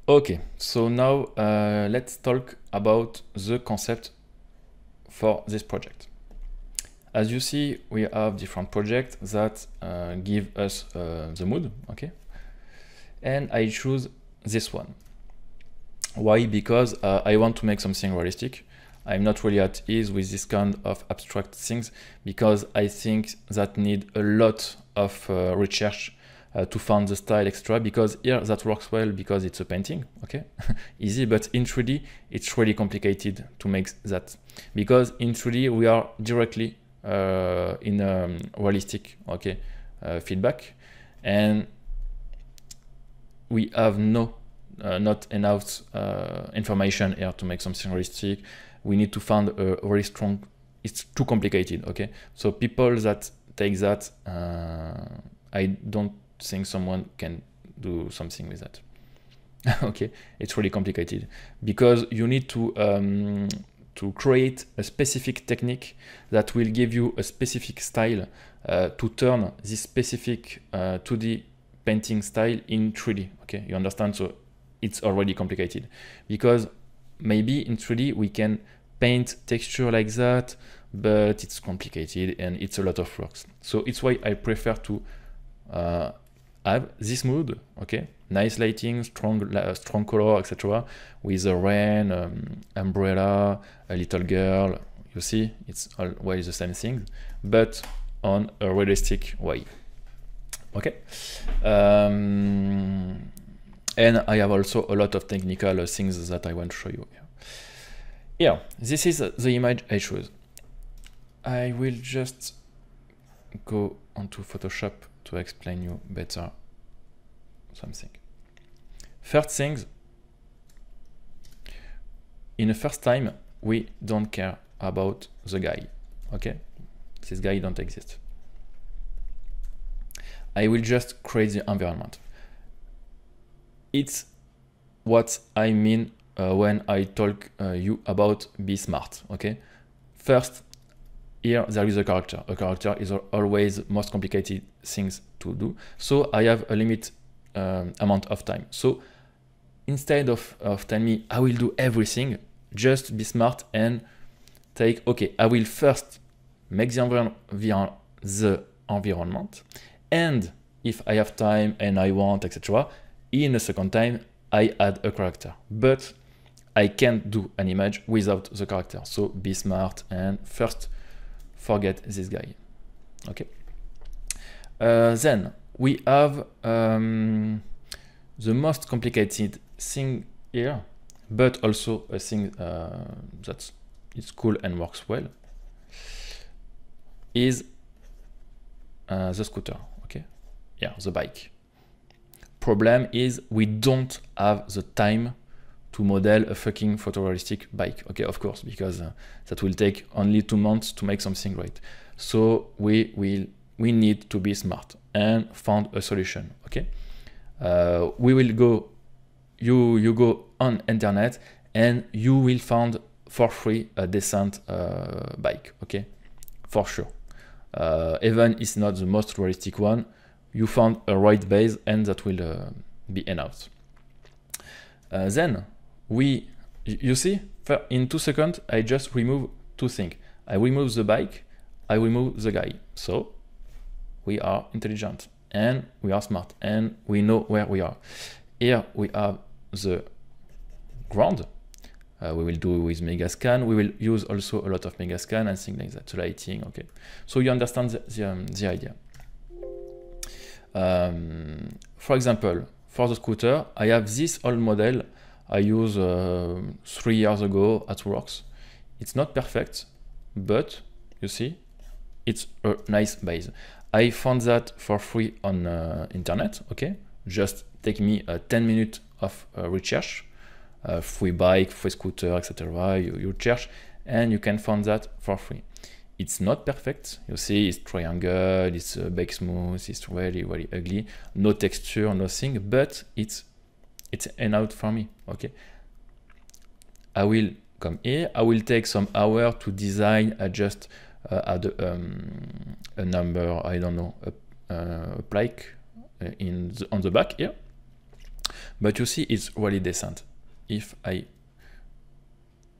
Okay, so now let's talk about the concept for this project. As you see, we have different projects that give us the mood, okay? And I choose this one. Why? Because I want to make something realistic. I'm not really at ease with this kind of abstract things because I think that need a lot of research to find the style extra, because here that works well because it's a painting, okay? Easy, but in 3D it's really complicated to make that, because in 3D we are directly in realistic, okay, feedback, and we have not enough information here to make something realistic. We need to find a very strong, it's too complicated, okay? So people that take that, I don't think someone can do something with that. Okay, it's really complicated because you need to create a specific technique that will give you a specific style to turn this specific 2D painting style in 3D. Okay, you understand? So it's already complicated because maybe in 3D we can paint texture like that, but it's complicated and it's a lot of works. So it's why I prefer to have this mood, okay, nice lighting, strong color, etc., with a rain, umbrella, a little girl. You see, it's always the same thing, but on a realistic way. Okay, and I have also a lot of technical things that I want to show you here. Here, this is the image I chose. I will just go onto Photoshop to explain you better something. First things, in the first time, we don't care about the guy, okay? This guy don't exist. I will just create the environment. It's what I mean when I talk you about be smart, okay? First, here there is a character. A character is always most complicated things to do. So I have a limit amount of time. So instead of telling me I will do everything, just be smart and take, okay, I will first make the environment, and if I have time and I want, etc., in a second time, I add a character. But I can't do an image without the character. So be smart and first forget this guy. Okay. Then we have the most complicated thing here, but also a thing that is cool and works well, is the scooter. Okay. Yeah, the bike. Problem is we don't have the time to model a fucking photorealistic bike. Okay, of course, because that will take only 2 months to make something right. So we need to be smart and find a solution. Okay, we will go. You go on internet and you will find for free a decent bike. Okay, for sure. Even it's not the most realistic one, you found a right base and that will be enough. Then you see, in 2 seconds, I just remove 2 things. I remove the bike, I remove the guy. So we are intelligent and we are smart and we know where we are. Here we have the ground. We will do with Megascan. We will use also a lot of Megascan and things like that, the lighting, okay. So you understand the idea. For example, for the scooter, I have this old model I used 3 years ago at Works. It's not perfect, but you see, it's a nice base. I found that for free on internet, okay? Just take me 10 minutes of research, free bike, free scooter, etc. You search and you can find that for free. It's not perfect. You see, it's triangle, it's bake smooth, it's really, really ugly. No texture, nothing, but it's enough for me, okay? I will come here. I will take some hour to design, adjust, add a number, I don't know, a plaque on the back here. But you see, it's really decent. If I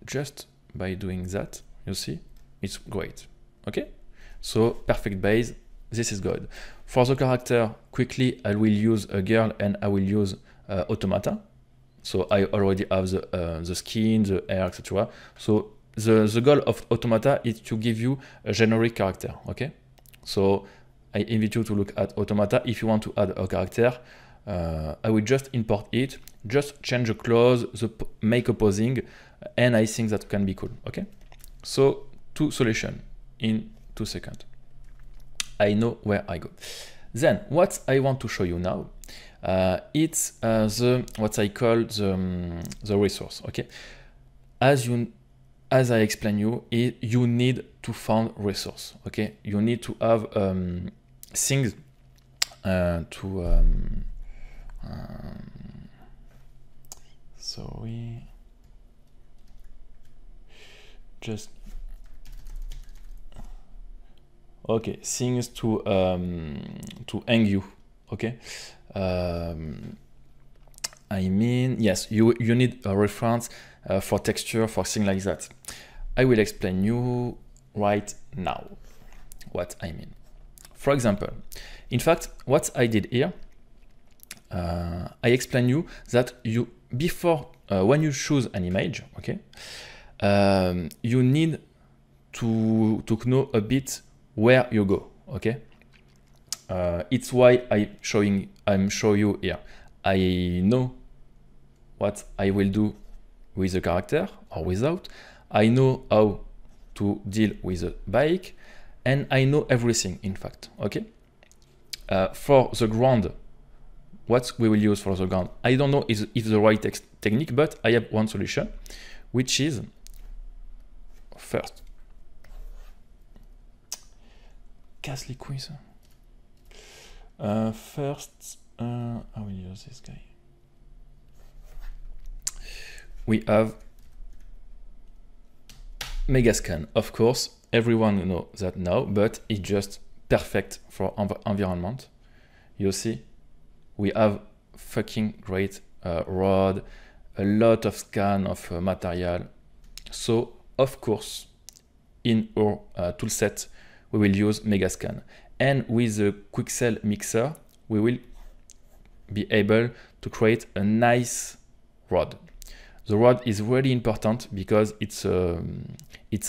just by doing that, you see, it's great. Okay, so perfect base. This is good. For the character, quickly I will use a girl and I will use automata. So I already have the skin, the hair, etc. So the goal of automata is to give you a generic character. Okay, so I invite you to look at automata. If you want to add a character, I will just import it, just change the clause, make a posing, and I think that can be cool. Okay, so two solutions in 2 seconds. I know where I go. Then what I want to show you now, it's what I call the resource. Okay, as I explained you need to find resource. Okay, you need to have things sorry, just okay, things to hang you. Okay, I mean, yes, you need a reference for texture, for things like that. I will explain you right now what I mean. For example, in fact, what I did here, I explain you that you before when you choose an image, okay, you need to know a bit where you go. Okay, it's why I'm showing you here. I know what I will do with the character or without. I know how to deal with the bike, and I know everything, in fact. Okay, for the ground, what we will use for the ground, I don't know if the right technique, but I have one solution, which is first casse les couilles. First, I will use this guy. We have Megascan. Of course, everyone knows that now, but it's just perfect for environment. You see, we have fucking great rod, a lot of scan of material. So, of course, in our toolset, we will use Megascan. And with the Quixel mixer, we will be able to create a nice rod. The rod is really important because it's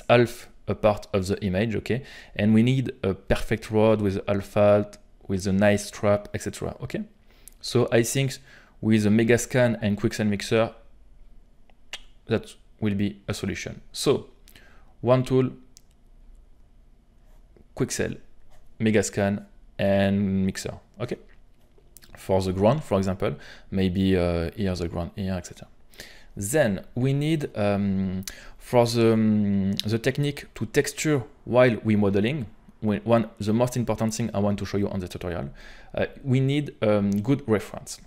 half a part of the image, okay? And we need a perfect rod with alpha, with a nice strap, etc. Okay? So I think with the Megascan and Quixel mixer, that will be a solution. So one tool, Quixel, Megascan, and mixer. Okay? For the ground, for example, maybe here the ground here, etc. Then we need for the technique to texture while we modeling. The most important thing I want to show you on the tutorial, we need good reference.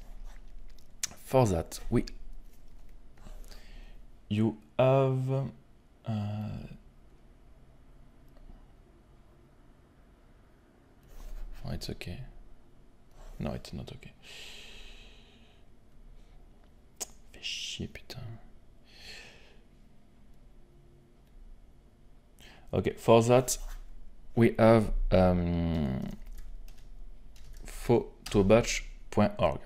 For that, you have oh, it's okay. No, it's not okay. Fais chier, putain. Okay, for that, we have photobatch.org.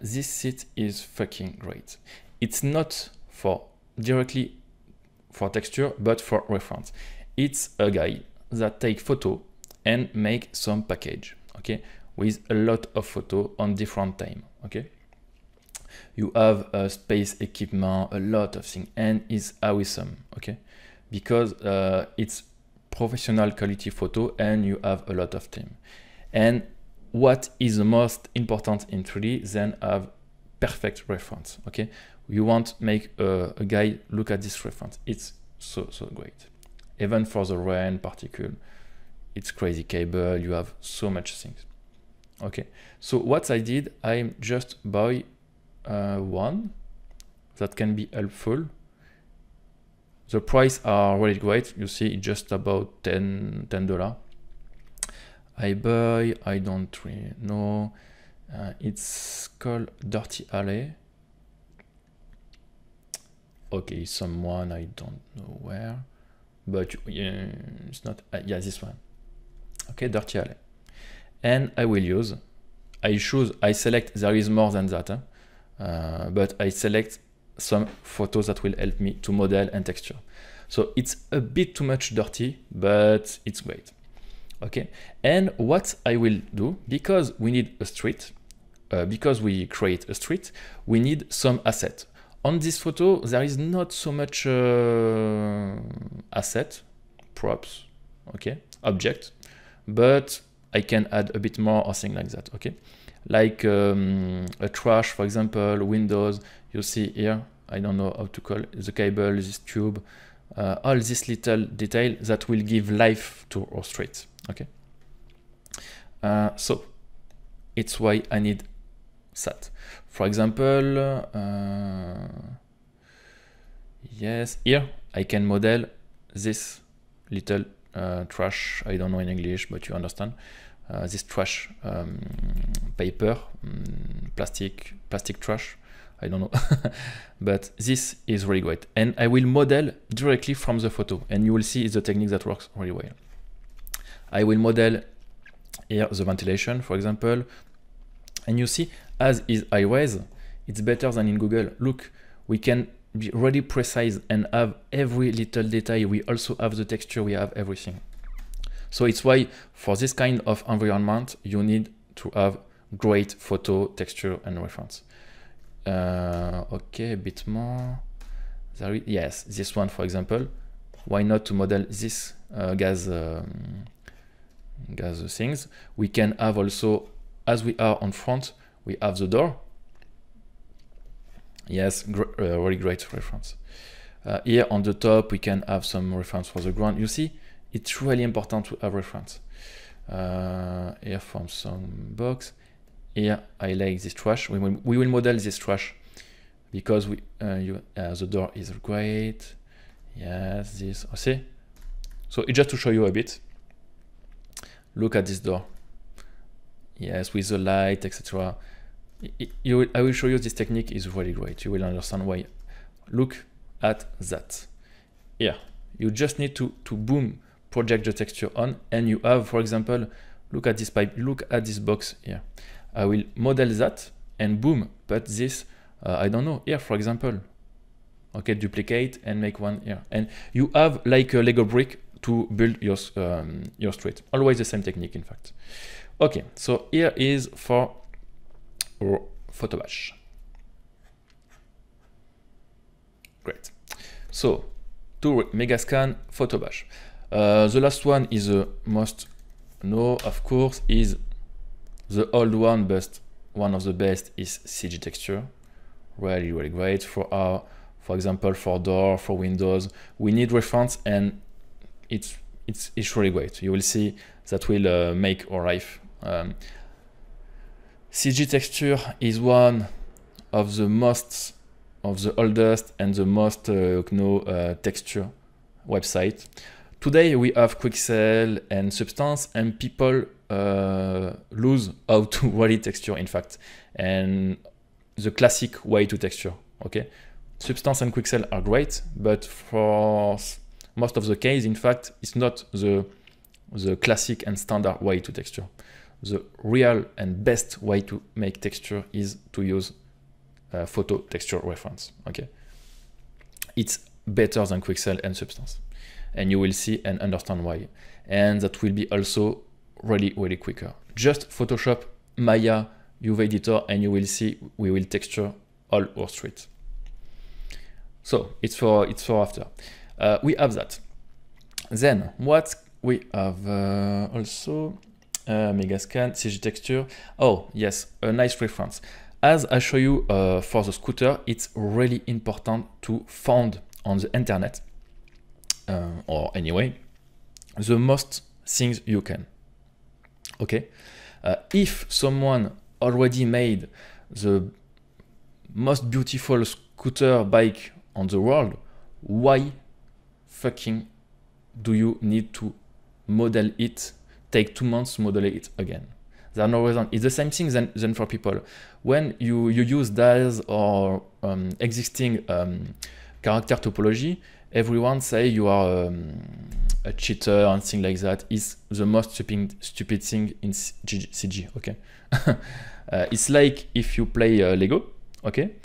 This site is fucking great. It's not directly for texture, but for reference. It's a guy that take photo and make some package, okay, with a lot of photo on different time, okay. You have a space equipment, a lot of things, and it's awesome, okay, because it's professional quality photo and you have a lot of time. And what is the most important in 3D, then have perfect reference, okay. You want to make a guy look at this reference. It's so great. Even for the rain particle, it's crazy cable, you have so much things. Okay, so what I did, I just buy one that can be helpful. The price are really great. You see, it's just about $10. I buy, I don't really know. It's called Dirty Alley. Okay, someone, I don't know where, but it's not, yeah, this one. Okay, Dirty Alley. And I will use, I select, there is more than that, but I select some photos that will help me to model and texture. So it's a bit too much dirty, but it's great. Okay, and what I will do, because we need a street, because we create a street, we need some asset. On this photo, there is not so much asset, props, okay, object, but I can add a bit more or something like that, okay? Like a trash, for example, windows, you see here, I don't know how to call it, the cable, this tube, all this little detail that will give life to our street, okay? So it's why I need that. For example, yes, here I can model this little trash, I don't know in English, but you understand, this trash paper, plastic trash, I don't know, but this is really great. And I will model directly from the photo, and you will see it's a technique that works really well. I will model here the ventilation, for example, and you see, as is iRes, it's better than in Google. Look, we can be really precise and have every little detail. We also have the texture, we have everything. So it's why for this kind of environment, you need to have great photo, texture, and reference. Okay, a bit more. Yes, this one, for example. Why not to model this gas things? We can have also, as we are on front, we have the door. Yes, really great reference. Here on the top, we can have some reference for the ground. You see, it's really important to have reference. Here from some box. Here I like this trash. We will model this trash because the door is great. Yes, this. See. So it's just to show you a bit. Look at this door. Yes, with the light, etc. I will show you this technique is really great. You will understand why. Look at that. Here, you just need to boom, project the texture on, and you have, for example, look at this pipe, look at this box here. I will model that and boom, put this, I don't know, here, for example. Okay, duplicate and make one here. And you have like a Lego brick to build your street. Always the same technique, in fact. Okay, so here is for our Photobash. Great. So, to Megascan, Photobash. The last one is the most known, of course, is the old one, but one of the best is CG Texture. Really, really great for example, for door, for windows. We need reference, and it's really great. You will see that will make our life. CG Texture is one of the oldest and the most texture website. Today we have Quixel and Substance, and people lose how to really texture, in fact, and the classic way to texture. Okay, Substance and Quixel are great, but for most of the case, in fact, it's not the classic and standard way to texture. The real and best way to make texture is to use photo texture reference. Okay, it's better than Quixel and Substance, and you will see and understand why. And that will be also really, really quicker. Just Photoshop, Maya, UV editor, and you will see we will texture all our street. So it's for after. We have that. Then what we have also Megascan, CG Texture. Oh yes, a nice reference. As I show you for the scooter, it's really important to find on the internet, or anyway, the most things you can. Okay, if someone already made the most beautiful scooter bike on the world, why fucking do you need to model it, take 2 months to model it again? There's no reason. It's the same thing than for people. When you use DAS or existing character topology, everyone say you are a cheater and things like that. It's the most stupid thing in CG. Okay, it's like if you play Lego. Okay,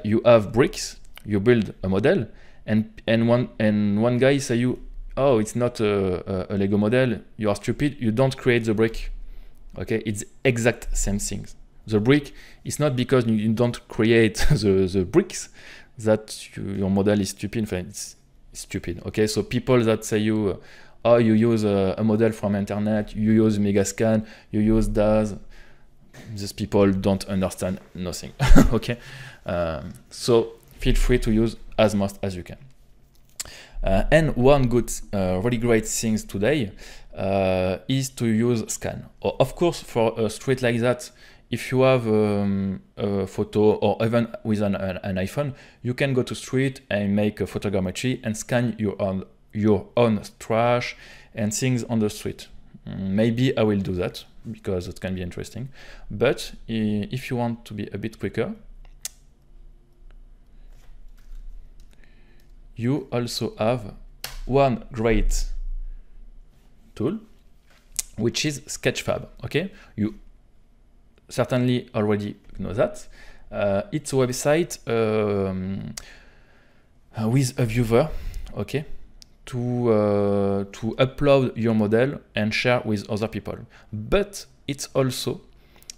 you have bricks, you build a model, and one guy say you, oh, it's not a Lego model, you are stupid, you don't create the brick. Okay, it's exact same things. The brick is not because you don't create the bricks that your model is stupid. It's stupid. Okay, so people that say you, oh, you use a model from internet, you use Megascan, you use DAS, these people don't understand nothing. Okay, so feel free to use as much as you can. And one good, really great thing today is to use scan. Of course, for a street like that, if you have a photo or even with an iPhone, you can go to street and make a photogrammetry and scan your own trash and things on the street. Maybe I will do that because it can be interesting. But if you want to be a bit quicker, you also have one great tool, which is Sketchfab. Okay, you certainly already know that. It's a website with a viewer, okay, to upload your model and share with other people. But it's also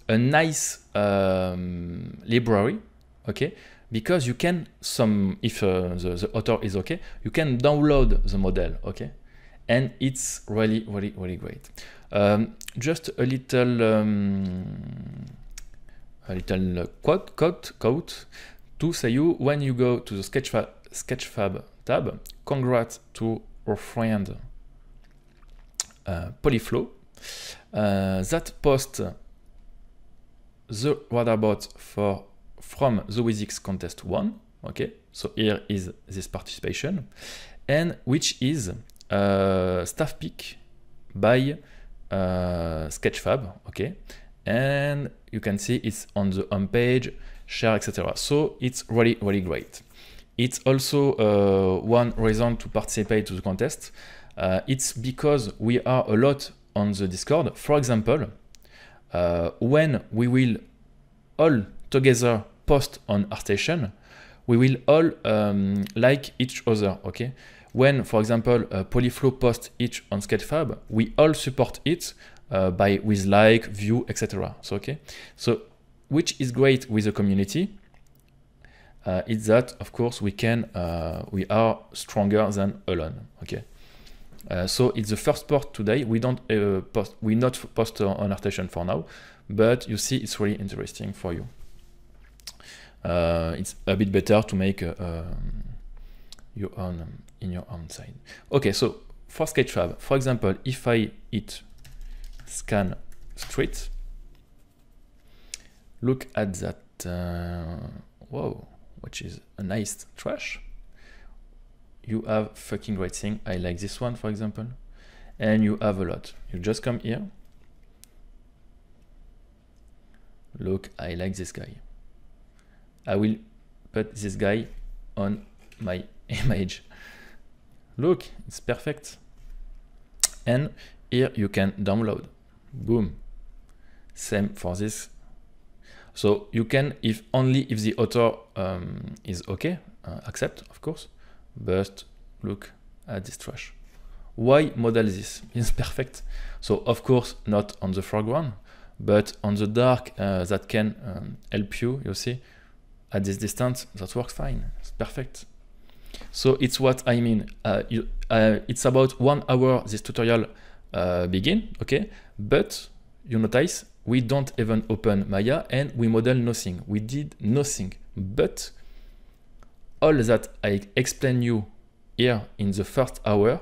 a nice library, okay, because you can if the author is okay, you can download the model, okay, and it's really great. Just a little quote to say you, when you go to the Sketchfab tab, congrats to our friend Polyflow that post the Radarbot from the WYSIWYG contest 1. Okay, so here is this participation, and which is staff pick by Sketchfab. Okay, and you can see it's on the home page, share, etc. So it's really great. It's also one reason to participate to the contest. It's because we are a lot on the Discord. For example, when we will all together post on ArtStation, we will all like each other. Okay, when, for example, Polyflow posts each on Sketchfab, we all support it with like, view, etc. So okay, so which is great with the community. It's that, of course, we are stronger than alone. Okay, so it's the first part today. We not post on ArtStation for now, but you see, it's really interesting for you. It's a bit better to make your own in your own side. Okay, so for Sketchfab, for example, if I hit scan street, look at that. Whoa, which is a nice trash. You have fucking great thing. I like this one, for example, and you have a lot. You just come here. Look, I like this guy. I will put this guy on my image. Look, it's perfect. And here you can download. Boom. Same for this. So you can, if the author is okay, accept, of course. But look at this trash. Why model this? It's perfect. So of course not on the foreground, but on the dark that can help you. You see, at this distance, that works fine. It's perfect. So it's what I mean. It's about 1 hour this tutorial begin, okay? But you notice we don't even open Maya and we model nothing. We did nothing. But all that I explain you here in the first hour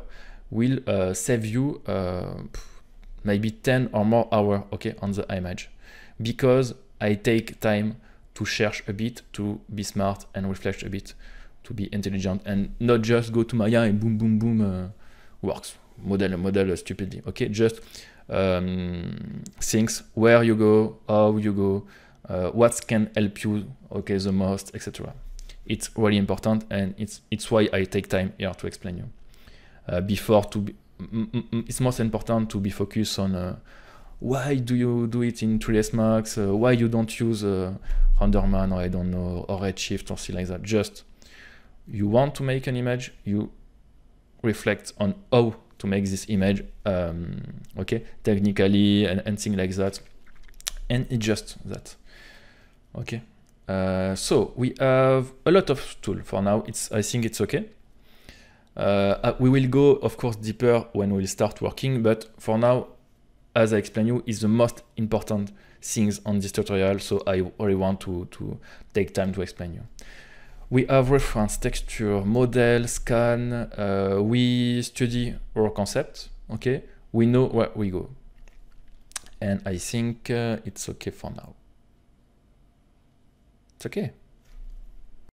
will save you maybe 10 or more hours, okay, on the image, because I take time to search a bit, to be smart and reflect a bit, to be intelligent, and not just go to Maya and boom, boom, boom, works. Model stupidly. Okay, just things, where you go, how you go, what can help you, okay, the most, etc. It's really important, and it's why I take time here to explain you. It's most important to be focused on why do you do it in 3ds Max, why you don't use RenderMan, or I don't know, or Redshift or something like that. Just you want to make an image, you reflect on how to make this image, okay, technically and things like that, and it's just that. Okay, so we have a lot of tools for now. I think it's okay. We will go, of course, deeper when we'll start working, but for now, as I explained you, is the most important things on this tutorial, so I really want to take time to explain you. We have reference, texture, model, scan, we study our concept, okay? We know where we go. And I think it's okay for now. It's okay.